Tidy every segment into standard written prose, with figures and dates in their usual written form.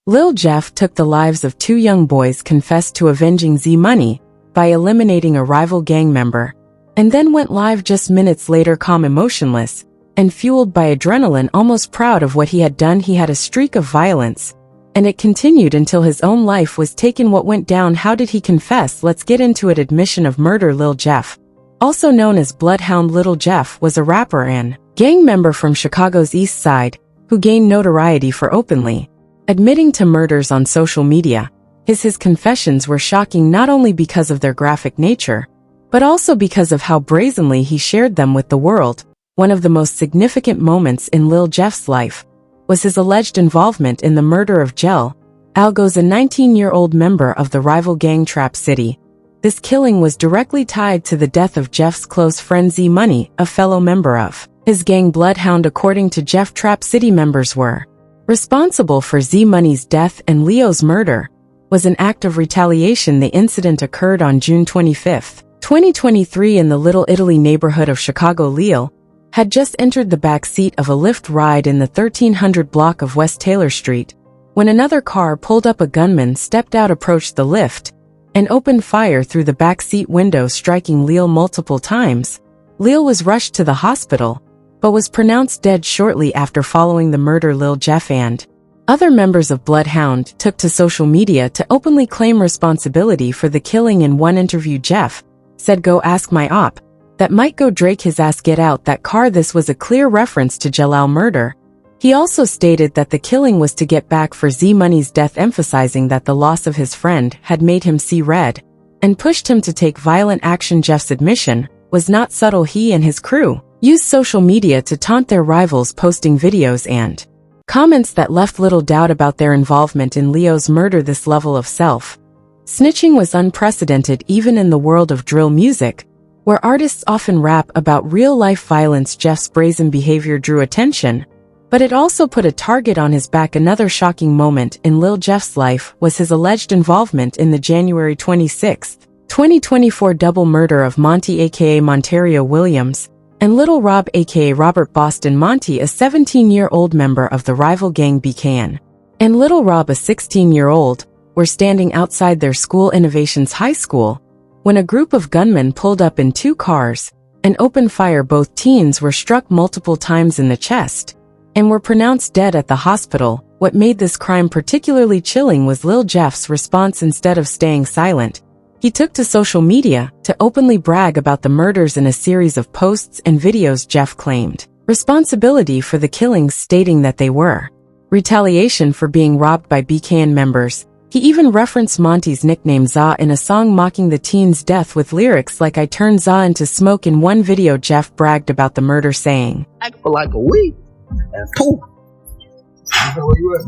Lil Jeff took the lives of two young boys confessed to avenging Z-Money by eliminating a rival gang member, and then went live just minutes later calm, emotionless, and fueled by adrenaline, almost proud of what he had done. He had a streak of violence, and it continued until his own life was taken. What went down? How did he confess? Let's get into it. Admission of murder. Lil Jeff, also known as Bloodhound Lil Jeff, was a rapper and gang member from Chicago's East Side who gained notoriety for openly admitting to murders on social media. His confessions were shocking not only because of their graphic nature, but also because of how brazenly he shared them with the world. One of the most significant moments in Lil Jeff's life was his alleged involvement in the murder of Jell Algos, a 19-year-old member of the rival gang Trap City. This killing was directly tied to the death of Jeff's close friend Z-Money, a fellow member of his gang Bloodhound. According to Jeff, Trap City members were responsible for Z-Money's death, and Leo's murder was an act of retaliation. The incident occurred on June 25, 2023 in the Little Italy neighborhood of Chicago. Leo had just entered the back seat of a Lyft ride in the 1300 block of West Taylor Street when another car pulled up. A gunman stepped out, approached the Lyft, and opened fire through the back seat window, striking Leo multiple times. Leo was rushed to the hospital, but was pronounced dead shortly after. Following the murder, Lil Jeff and other members of Bloodhound took to social media to openly claim responsibility for the killing. In one interview, Jeff said, "Go ask my op. That might go Drake his ass, get out that car." This was a clear reference to Jalal murder. He also stated that the killing was to get back for Z-Money's death, emphasizing that the loss of his friend had made him see red and pushed him to take violent action. Jeff's admission was not subtle. He and his crew used social media to taunt their rivals, posting videos and comments that left little doubt about their involvement in Leo's murder. This level of self-snitching was unprecedented even in the world of drill music, where artists often rap about real-life violence. Jeff's brazen behavior drew attention, but it also put a target on his back. Another shocking moment in Lil Jeff's life was his alleged involvement in the January 26, 2024 double murder of Monty aka Monterio Williams and Little Rob aka Robert Boston. Monty, a 17-year-old member of the rival gang BKN, and Little Rob, a 16-year-old, were standing outside their school, Innovations High School, when a group of gunmen pulled up in two cars and opened fire. Both teens were struck multiple times in the chest and were pronounced dead at the hospital. What made this crime particularly chilling was Lil Jeff's response. Instead of staying silent, he took to social media to openly brag about the murders. In a series of posts and videos, Jeff claimed responsibility for the killings, stating that they were retaliation for being robbed by BKN members. He even referenced Monty's nickname Za in a song mocking the teen's death with lyrics like "I turned Za into smoke." In one video, Jeff bragged about the murder, saying, "For like a week, and poof,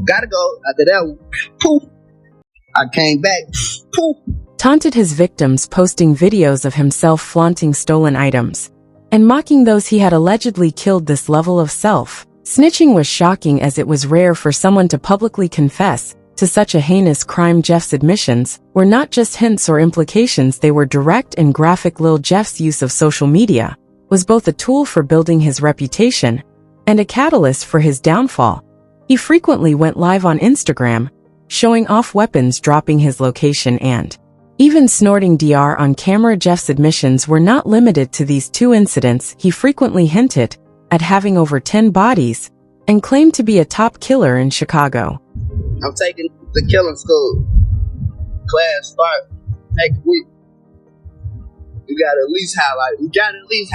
gotta go after that one, poof, I came back, poof." Taunted his victims, posting videos of himself flaunting stolen items and mocking those he had allegedly killed. This level of self-snitching was shocking, as it was rare for someone to publicly confess to such a heinous crime. Jeff's admissions were not just hints or implications, they were direct and graphic. Lil Jeff's use of social media was both a tool for building his reputation and a catalyst for his downfall. He frequently went live on Instagram, showing off weapons, dropping his location, and even snorting DR on camera. Jeff's admissions were not limited to these two incidents. He frequently hinted at having over 10 bodies and claimed to be a top killer in Chicago. "I'm taking the killing school. Class start next week. You gotta at least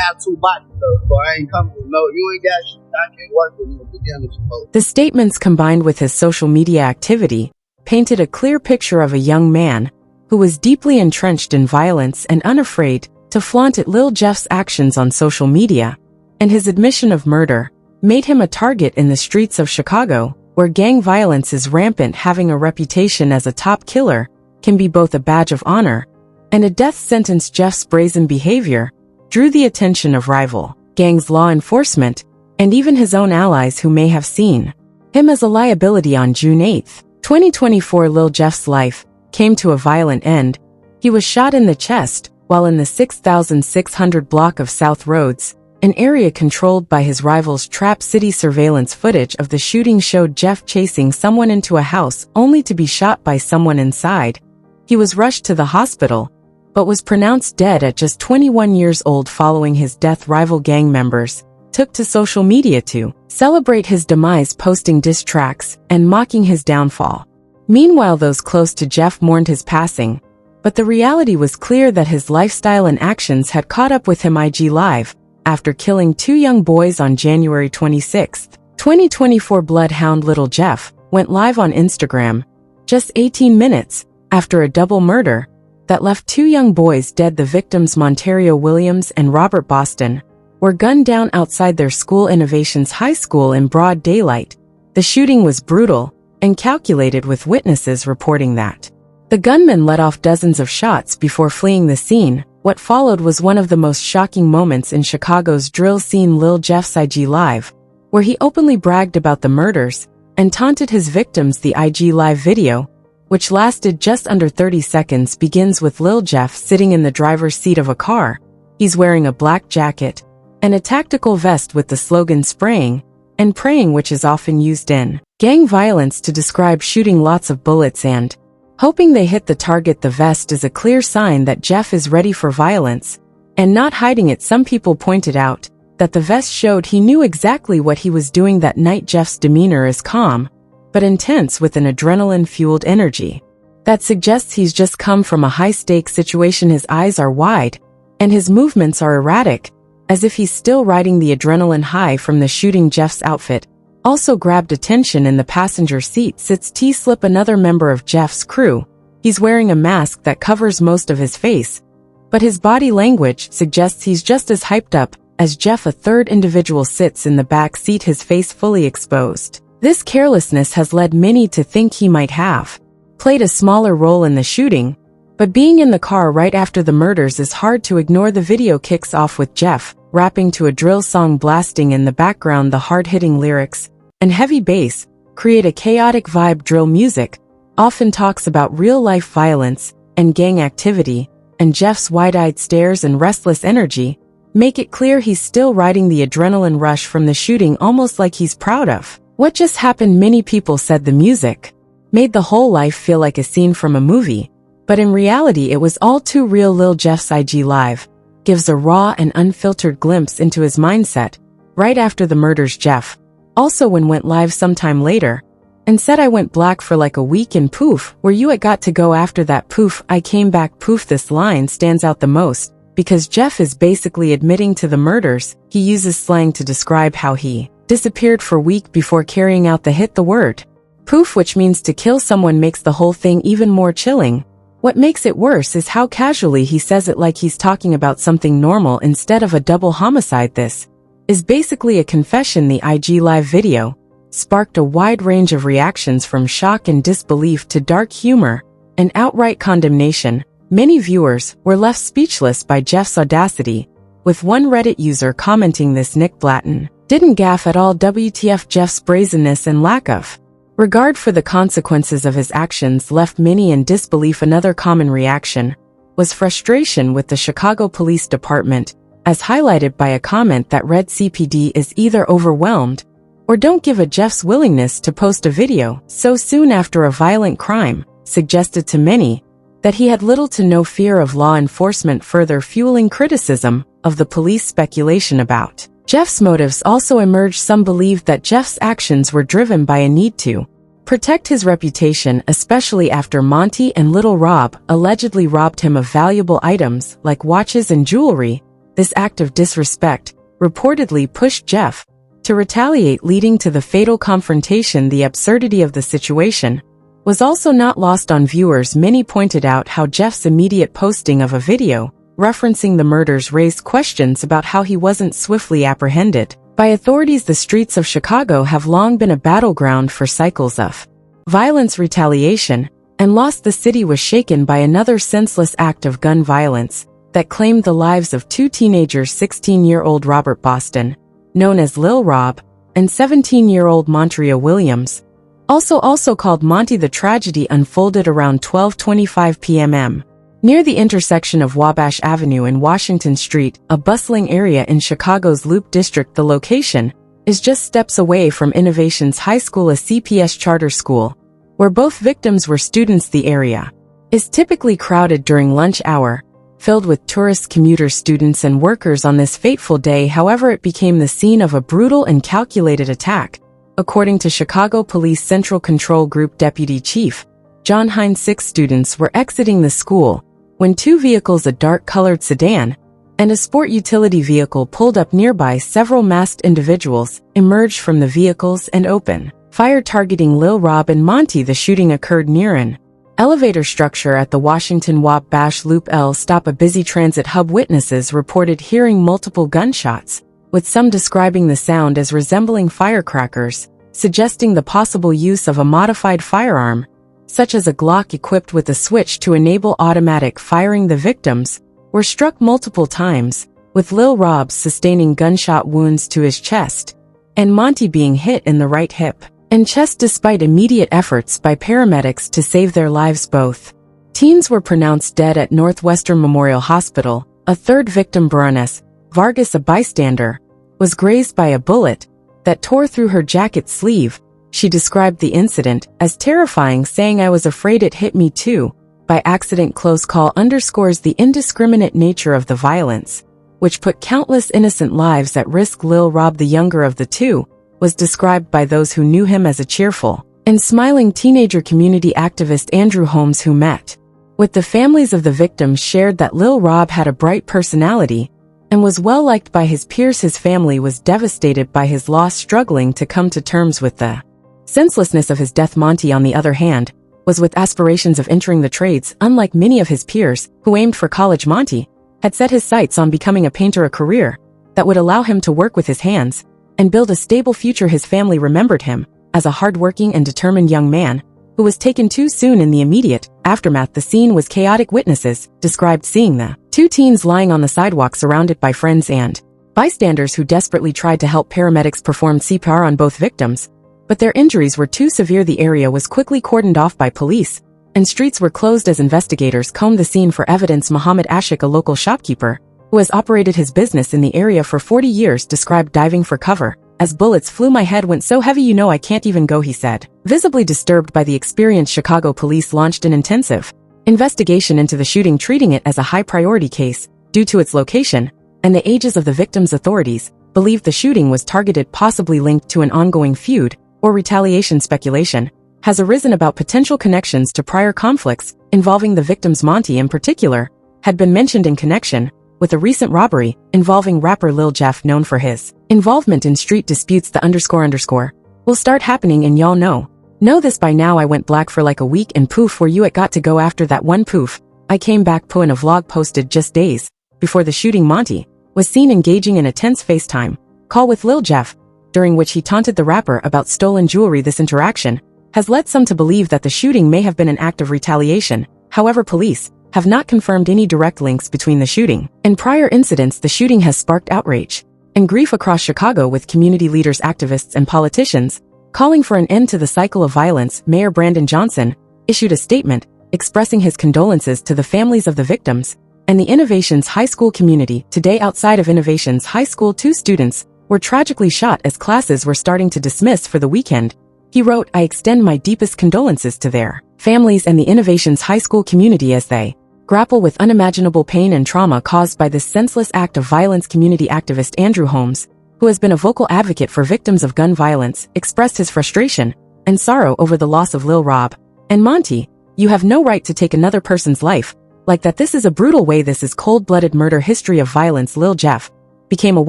have 2 bodies though, or I ain't coming with no. You ain't got shit. I can't work with you at the beginning." The statements, combined with his social media activity, painted a clear picture of a young man who was deeply entrenched in violence and unafraid to flaunt it. Lil Jeff's actions on social media and his admission of murder made him a target in the streets of Chicago, where gang violence is rampant. Having a reputation as a top killer can be both a badge of honor and a death sentence. Jeff's brazen behavior drew the attention of rival gangs, law enforcement, and even his own allies, who may have seen him as a liability. On June 8, 2024, Lil Jeff's life came to a violent end. He was shot in the chest while in the 6600 block of South Rhodes an area controlled by his rival's Trap City. Surveillance footage of the shooting showed Jeff chasing someone into a house only to be shot by someone inside. He was rushed to the hospital, but was pronounced dead at just 21 years old following his death. Rival gang members took to social media to celebrate his demise, posting diss tracks and mocking his downfall. Meanwhile, those close to Jeff mourned his passing, but the reality was clear that his lifestyle and actions had caught up with him. IG Live, after killing 2 young boys on January 26, 2024, bloodhound Lil Jeff went live on Instagram just 18 minutes after a double murder that left 2 young boys dead. The victims, Montario Williams and Robert Boston, were gunned down outside their school, Innovations High School, in broad daylight. The shooting was brutal and calculated, with witnesses reporting that the gunman let off dozens of shots before fleeing the scene. What followed was one of the most shocking moments in Chicago's drill scene. Lil Jeff's IG Live, where he openly bragged about the murders and taunted his victims. The IG Live video, which lasted just under 30 seconds, begins with Lil Jeff sitting in the driver's seat of a car. He's wearing a black jacket and a tactical vest with the slogan "Spraying and Praying," which is often used in gang violence to describe shooting lots of bullets and hoping they hit the target. The vest is a clear sign that Jeff is ready for violence and not hiding it. Some people pointed out that the vest showed he knew exactly what he was doing that night. Jeff's demeanor is calm but intense, with an adrenaline-fueled energy that suggests he's just come from a high-stakes situation. His eyes are wide and his movements are erratic, as if he's still riding the adrenaline high from the shooting. Jeff's outfit also grabbed attention. In the passenger seat sits T-Slip, another member of Jeff's crew. He's wearing a mask that covers most of his face, but his body language suggests he's just as hyped up as Jeff. A third individual sits in the back seat, his face fully exposed. This carelessness has led many to think he might have played a smaller role in the shooting, but being in the car right after the murders is hard to ignore. The video kicks off with Jeff rapping to a drill song blasting in the background. The hard-hitting lyrics and heavy bass create a chaotic vibe. Drill music often talks about real-life violence and gang activity, and Jeff's wide-eyed stares and restless energy make it clear he's still riding the adrenaline rush from the shooting, almost like he's proud of what just happened. Many people said the music made the whole life feel like a scene from a movie, but in reality it was all too real. Lil Jeff's IG Live gives a raw and unfiltered glimpse into his mindset right after the murders. Jeff also went live sometime later and said, "I went black for like a week and poof, where you at got to go after that? Poof, I came back, poof." This line stands out the most because Jeff is basically admitting to the murders. He uses slang to describe how he disappeared for a week before carrying out the hit. The word poof, which means to kill someone, makes the whole thing even more chilling. What makes it worse is how casually he says it, like he's talking about something normal instead of a double homicide. This is basically a confession. The IG Live video sparked a wide range of reactions, from shock and disbelief to dark humor and outright condemnation. Many viewers were left speechless by Jeff's audacity, with one Reddit user commenting, "This Nick Blatton didn't gaff at all. WTF, Jeff's brazenness and lack of regard for the consequences of his actions left many in disbelief." Another common reaction was frustration with the Chicago Police Department, as highlighted by a comment that read, "CPD is either overwhelmed or don't give a Jeff's willingness to post a video so soon after a violent crime suggested to many that he had little to no fear of law enforcement, further fueling criticism of the police. Speculation about Jeff's motives also emerged. Some believed that Jeff's actions were driven by a need to protect his reputation, especially after Monty and Little Rob allegedly robbed him of valuable items like watches and jewelry. This act of disrespect reportedly pushed Jeff to retaliate, leading to the fatal confrontation. The absurdity of the situation was also not lost on viewers. Many pointed out how Jeff's immediate posting of a video referencing the murders raised questions about how he wasn't swiftly apprehended by authorities. The streets of Chicago have long been a battleground for cycles of violence, retaliation, and loss. The city was shaken by another senseless act of gun violence that claimed the lives of 2 teenagers, 16-year-old Robert Boston, known as Lil Rob, and 17-year-old Montario Williams, also called Monty. The tragedy unfolded around 12:25 p.m. Near the intersection of Wabash Avenue and Washington Street, a bustling area in Chicago's Loop District, the location is just steps away from Innovations High School, a CPS charter school, where both victims were students. The area is typically crowded during lunch hour, filled with tourists, commuters, students, and workers. On this fateful day, however, it became the scene of a brutal and calculated attack, according to Chicago Police Central Control Group Deputy Chief John Hines. 6 students were exiting the school when 2 vehicles, a dark-colored sedan and a sport utility vehicle, pulled up nearby. Several masked individuals emerged from the vehicles and opened fire, targeting Lil Rob and Monty. The shooting occurred near an elevator structure at the Washington Wabash Loop L stop, a busy transit hub. Witnesses reported hearing multiple gunshots, with some describing the sound as resembling firecrackers, suggesting the possible use of a modified firearm, such as a Glock equipped with a switch to enable automatic firing. The victims were struck multiple times, with Lil Rob sustaining gunshot wounds to his chest and Monty being hit in the right hip and chest. Despite immediate efforts by paramedics to save their lives, both teens were pronounced dead at Northwestern Memorial Hospital. A third victim, Baroness Vargas, a bystander, was grazed by a bullet that tore through her jacket sleeve. She described the incident as terrifying, saying, "I was afraid it hit me too, by accident." Close call underscores the indiscriminate nature of the violence, which put countless innocent lives at risk. Lil Rob, the younger of the two, was described by those who knew him as a cheerful and smiling teenager. Community activist Andrew Holmes, who met with the families of the victims, shared that Lil Rob had a bright personality and was well liked by his peers. His family was devastated by his loss, struggling to come to terms with the senselessness of his death. Monty, on the other hand, was with aspirations of entering the trades. Unlike many of his peers who aimed for college, Monty had set his sights on becoming a painter, a career that would allow him to work with his hands and build a stable future. His family remembered him as a hardworking and determined young man who was taken too soon. In the immediate aftermath, the scene was chaotic. Witnesses described seeing the 2 teens lying on the sidewalk, surrounded by friends and bystanders who desperately tried to help. Paramedics performed CPR on both victims, but their injuries were too severe. The area was quickly cordoned off by police, and streets were closed as investigators combed the scene for evidence. Muhammad Ashik, a local shopkeeper who has operated his business in the area for 40 years, described diving for cover as bullets flew. "My head went so heavy, I can't even go," he said. Visibly disturbed by the experience, Chicago police launched an intensive investigation into the shooting, treating it as a high-priority case due to its location and the ages of the victims. Authorities believed the shooting was targeted, possibly linked to an ongoing feud or retaliation. Speculation has arisen about potential connections to prior conflicts involving the victims. Monty, in particular, had been mentioned in connection with a recent robbery involving rapper Lil Jeff, known for his involvement in street disputes. The __ will start happening, and y'all know this by now. "I went black for like a week and poof, where you it got to go after that one poof. I came back po." In a vlog posted just days before the shooting, Monty was seen engaging in a tense FaceTime call with Lil Jeff, during which he taunted the rapper about stolen jewelry. This interaction has led some to believe that the shooting may have been an act of retaliation. However, police have not confirmed any direct links between the shooting and prior incidents. The shooting has sparked outrage and grief across Chicago, with community leaders, activists, and politicians calling for an end to the cycle of violence. Mayor Brandon Johnson issued a statement expressing his condolences to the families of the victims and the Innovations High School community. Today, outside of Innovations High School, 2 students were tragically shot as classes were starting to dismiss for the weekend. He wrote, "I extend my deepest condolences to their families and the Innovations High School community as they grapple with unimaginable pain and trauma caused by this senseless act of violence." Community activist Andrew Holmes, who has been a vocal advocate for victims of gun violence, expressed his frustration and sorrow over the loss of Lil Rob and Monty. "You have no right to take another person's life like that. This is a brutal way. This is cold-blooded murder." History of violence. Lil Jeff became a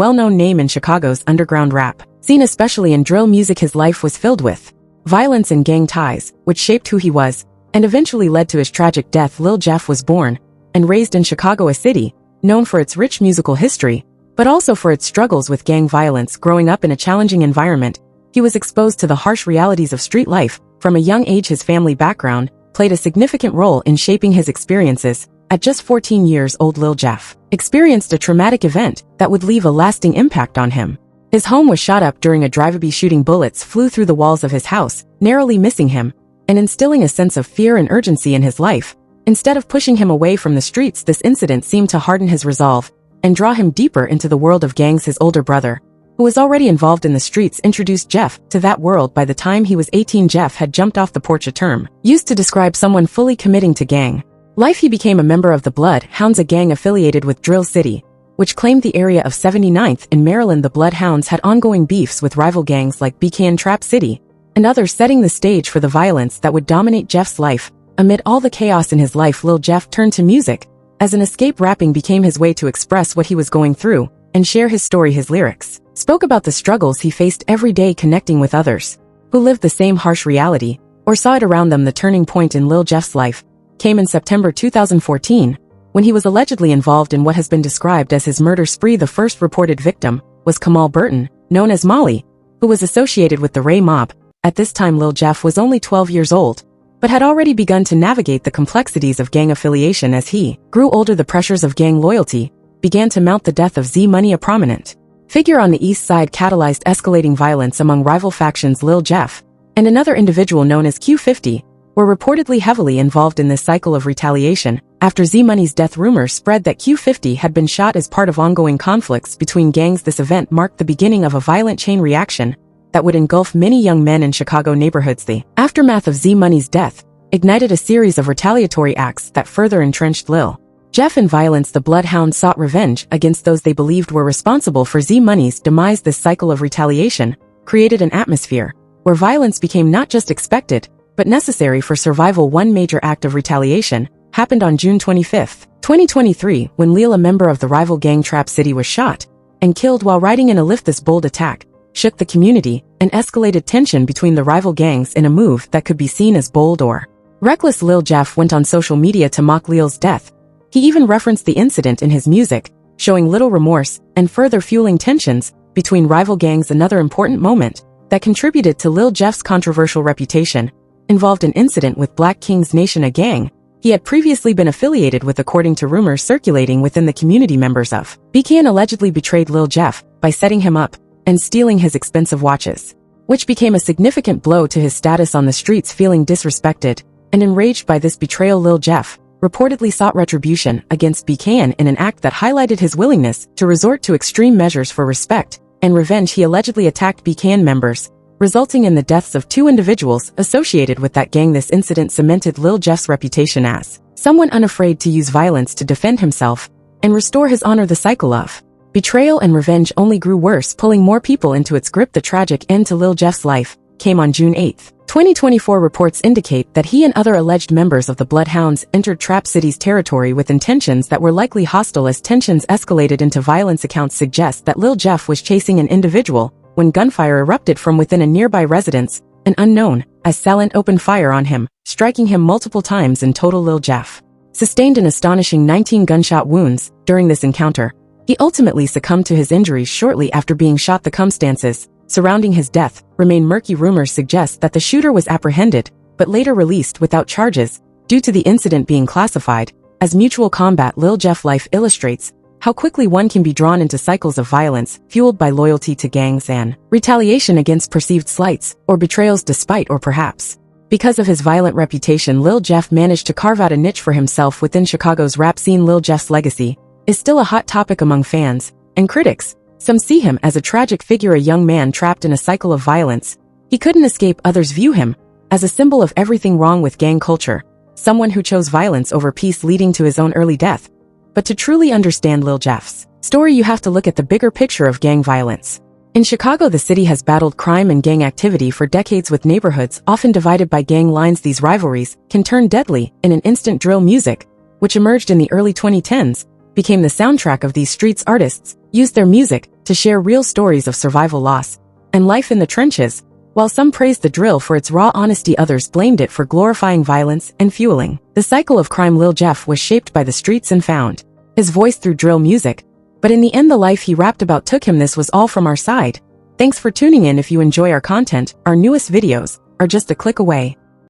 well-known name in Chicago's underground rap scene, especially in drill music. His life was filled with violence and gang ties, which shaped who he was and eventually led to his tragic death. Lil Jeff was born and raised in Chicago, a city known for its rich musical history, but also for its struggles with gang violence. Growing up in a challenging environment, he was exposed to the harsh realities of street life from a young age. His family background played a significant role in shaping his experiences. At just 14 years old, Lil Jeff experienced a traumatic event that would leave a lasting impact on him. His home was shot up during a drive-by shooting. Bullets flew through the walls of his house, narrowly missing him and instilling a sense of fear and urgency in his life. Instead of pushing him away from the streets, this incident seemed to harden his resolve and draw him deeper into the world of gangs. His older brother, who was already involved in the streets, introduced Jeff to that world. By the time he was 18, Jeff had jumped off the porch, a term used to describe someone fully committing to gang life. He became a member of the Bloodhounds, a gang affiliated with Drill City, which claimed the area of 79th in Maryland. The Bloodhounds had ongoing beefs with rival gangs like BK and Trap City and others, setting the stage for the violence that would dominate Jeff's life. Amid all the chaos in his life, Lil Jeff turned to music as an escape. Rapping became his way to express what he was going through and share his story. His lyrics spoke about the struggles he faced every day, connecting with others who lived the same harsh reality or saw it around them. The turning point in Lil Jeff's life came in September 2014, when he was allegedly involved in what has been described as his murder spree. The first reported victim was Kamal Burton, known as Molly, who was associated with the Ray Mob. At this time, Lil Jeff was only 12 years old, but had already begun to navigate the complexities of gang affiliation. As he grew older, the pressures of gang loyalty began to mount. The death of Z Money, a prominent figure on the East Side, catalyzed escalating violence among rival factions. Lil Jeff and another individual known as Q50 were reportedly heavily involved in this cycle of retaliation. After Z Money's death, rumors spread that Q50 had been shot as part of ongoing conflicts between gangs. This event marked the beginning of a violent chain reaction that would engulf many young men in Chicago neighborhoods. The aftermath of Z Money's death ignited a series of retaliatory acts that further entrenched Lil Jeff in violence. The Bloodhounds sought revenge against those they believed were responsible for Z Money's demise. This cycle of retaliation created an atmosphere where violence became not just expected, but necessary for survival. One major act of retaliation happened on June 25, 2023, when Lil, a member of the rival gang Trap City, was shot and killed while riding in a lift. This bold attack shook the community and escalated tension between the rival gangs in a move that could be seen as bold or reckless. Lil Jeff went on social media to mock Lil's death. He even referenced the incident in his music, showing little remorse and further fueling tensions between rival gangs. Another important moment that contributed to Lil Jeff's controversial reputation involved an incident with Black Kings Nation, a gang he had previously been affiliated with. According to rumors circulating within the community, members of BK allegedly betrayed Lil Jeff by setting him up and stealing his expensive watches, which became a significant blow to his status on the streets. Feeling disrespected and enraged by this betrayal, Lil Jeff reportedly sought retribution against BK in an act that highlighted his willingness to resort to extreme measures for respect and revenge. He allegedly attacked BK members, resulting in the deaths of 2 individuals associated with that gang. This incident cemented Lil Jeff's reputation as someone unafraid to use violence to defend himself and restore his honor. The cycle of betrayal and revenge only grew worse, pulling more people into its grip. The tragic end to Lil Jeff's life came on June 8, 2024. Reports indicate that he and other alleged members of the Bloodhounds entered Trap City's territory with intentions that were likely hostile. As tensions escalated into violence, accounts suggest that Lil Jeff was chasing an individual when gunfire erupted from within a nearby residence. An unknown assailant opened fire on him, striking him multiple times. In total, Lil Jeff sustained an astonishing 19 gunshot wounds during this encounter. He ultimately succumbed to his injuries shortly after being shot. The circumstances surrounding his death remain murky. Rumors suggest that the shooter was apprehended, but later released without charges due to the incident being classified as mutual combat. Lil Jeff life illustrates how quickly one can be drawn into cycles of violence fueled by loyalty to gangs and retaliation against perceived slights or betrayals. Despite, or perhaps because of his violent reputation, Lil Jeff managed to carve out a niche for himself within Chicago's rap scene. Lil Jeff's legacy is still a hot topic among fans and critics. Some see him as a tragic figure, a young man trapped in a cycle of violence he couldn't escape. Others view him as a symbol of everything wrong with gang culture, someone who chose violence over peace, leading to his own early death. But to truly understand Lil Jeff's story, you have to look at the bigger picture of gang violence. In Chicago, the city has battled crime and gang activity for decades, with neighborhoods often divided by gang lines. These rivalries can turn deadly in an instant. Drill music, which emerged in the early 2010s, became the soundtrack of these streets. Artists used their music to share real stories of survival, loss, and life in the trenches. While some praised the drill for its raw honesty, others blamed it for glorifying violence and fueling the cycle of crime. Lil Jeff was shaped by the streets and found his voice through drill music. But in the end, the life he rapped about took him. This was all from our side. Thanks for tuning in. If you enjoy our content, our newest videos are just a click away.